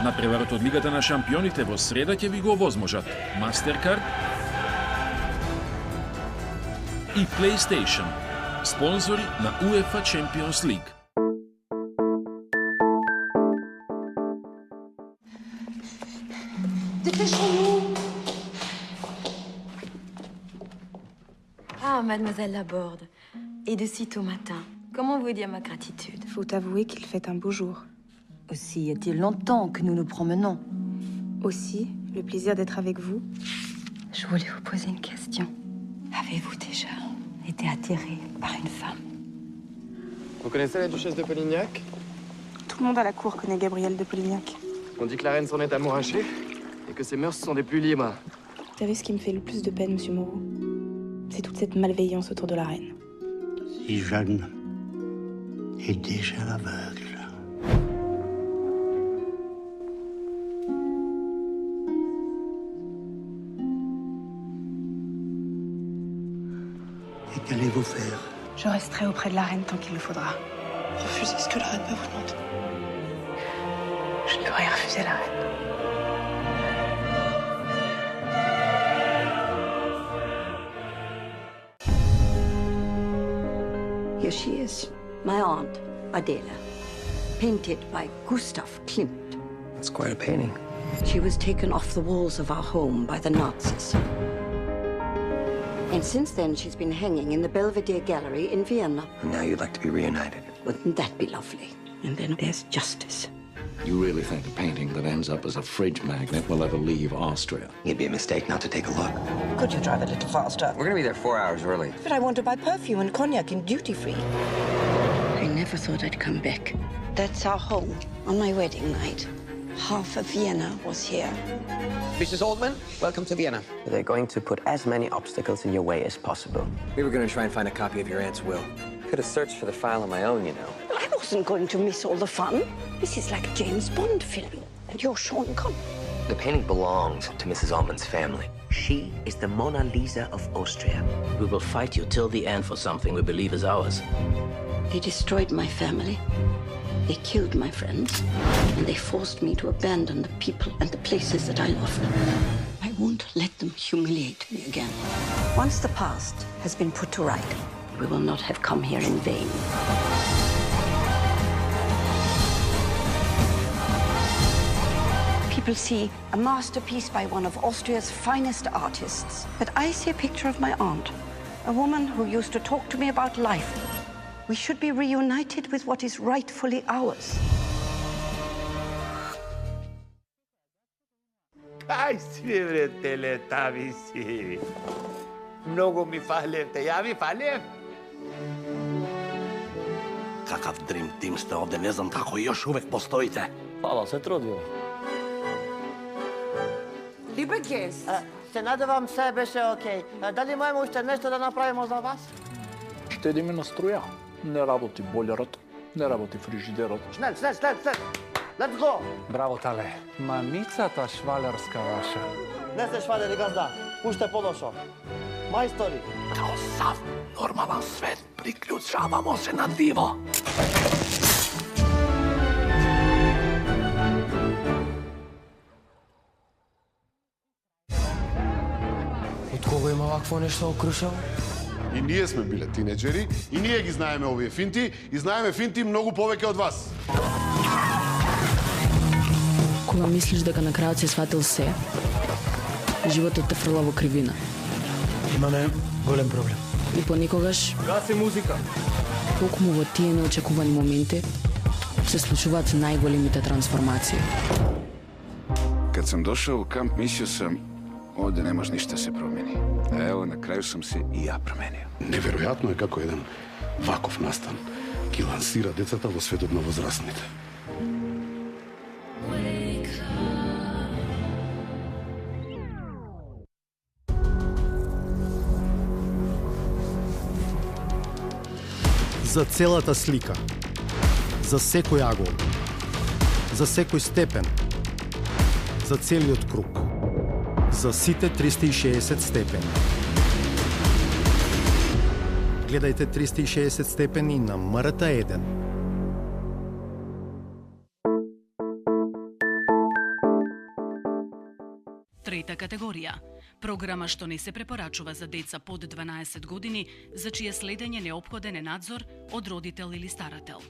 Надпреварот од Лигата на шампионите во среда ќе ви го овозможат Mastercard и PlayStation, спонзори на UEFA Champions League. Dépêchons-nous. Ah, mademoiselle Laborde. Et de sitôt matin. Comment vous dire ma gratitude? Faut avouer qu'il fait un beau jour. Aussi y a-t-il longtemps que nous nous promenons. Aussi, le plaisir d'être avec vous. Je voulais vous poser une question. Avez-vous déjà été attiré par une femme? Vous connaissez la duchesse de Polignac? Tout le monde à la cour connaît Gabrielle de Polignac. On dit que la reine s'en est amourachée et que ses mœurs sont des plus libres. Vous savez ce qui me fait le plus de peine, monsieur Moreau? C'est toute cette malveillance autour de la reine. Si jeune et déjà aveugle. Et qu'allez-vous faire? Je resterai auprès de la reine tant qu'il le faudra. Refusez ce que la reine me vous demande. Je ne peux rien refuser à la reine. Here she is, my aunt, Adela, painted by Gustav Klimt. That's quite a painting. She was taken off the walls of our home by the Nazis. And since then, she's been hanging in the Belvedere Gallery in Vienna. And now you'd like to be reunited. Wouldn't that be lovely? And then there's justice. You really think a painting that ends up as a fridge magnet will ever leave Austria? It'd be a mistake not to take a look. Could you drive a little faster? We're gonna be there 4 hours early. But I want to buy perfume and cognac in duty-free. I never thought I'd come back. That's our home on my wedding night. Half of Vienna was here. Mrs. Altman, welcome to Vienna. They're going to put as many obstacles in your way as possible. We were gonna try and find a copy of your aunt's will. Could have searched for the file on my own, you know. I wasn't going to miss all the fun. This is like a James Bond film. And you're Sean Connery. The painting belongs to Mrs. Altman's family. She is the Mona Lisa of Austria. We will fight you till the end for something we believe is ours. They destroyed my family. They killed my friends. And they forced me to abandon the people and the places that I loved. I won't let them humiliate me again. Once the past has been put to right, we will not have come here in vain. People see a masterpiece by one of Austria's finest artists. But I see a picture of my aunt, a woman who used to talk to me about life. We should be reunited with what is rightfully ours. Кај си, бре, телетави си? Многу ми фалевте, ја ви фалев? Какав дрим тим сте овде, не знам како још увек постоите. Фала, се трудил. Liebe Gäste. Се надевам се беше окей. Дали можеме уште нешто да направиме за вас? Штедиме на струја. Не работи бољарот, не работи фрижидерот. Снел. Let's go! Браво, Тале. Мамицата швалерска ваша. Не се швалери, газда. Уште подошо. Мајстори. Као сав нормален свет, приклучавамо се на диво. Од кого има вакво нешто окрушено? И ние сме биле тинеџери, и ние ги знаеме овие финти, и знаеме финти многу повеќе од вас. Кога мислиш дека на крајот си сватил се, животот те фрла во кривина. Имаме голем проблем. И понекогаш... Гаси музика. Токму во тие неочекувани моменти се случуваат најголемите трансформации. Kad sam došao u kamp, mislio sam, ovdje ne može ništa se promeni. A evo, na kraju sam se i ja promenio. Неверојатно е како еден ваков настан ги лансира децата во светот на возрастните. За целата слика, за секој агол, за секој степен, за целиот круг, за сите 360 степени. Гледајте 360 степени на МРТ1. трета категорија. Програма што не се препорачува за деца под 12 години, за чие следење неопходен е надзор од родител или старател.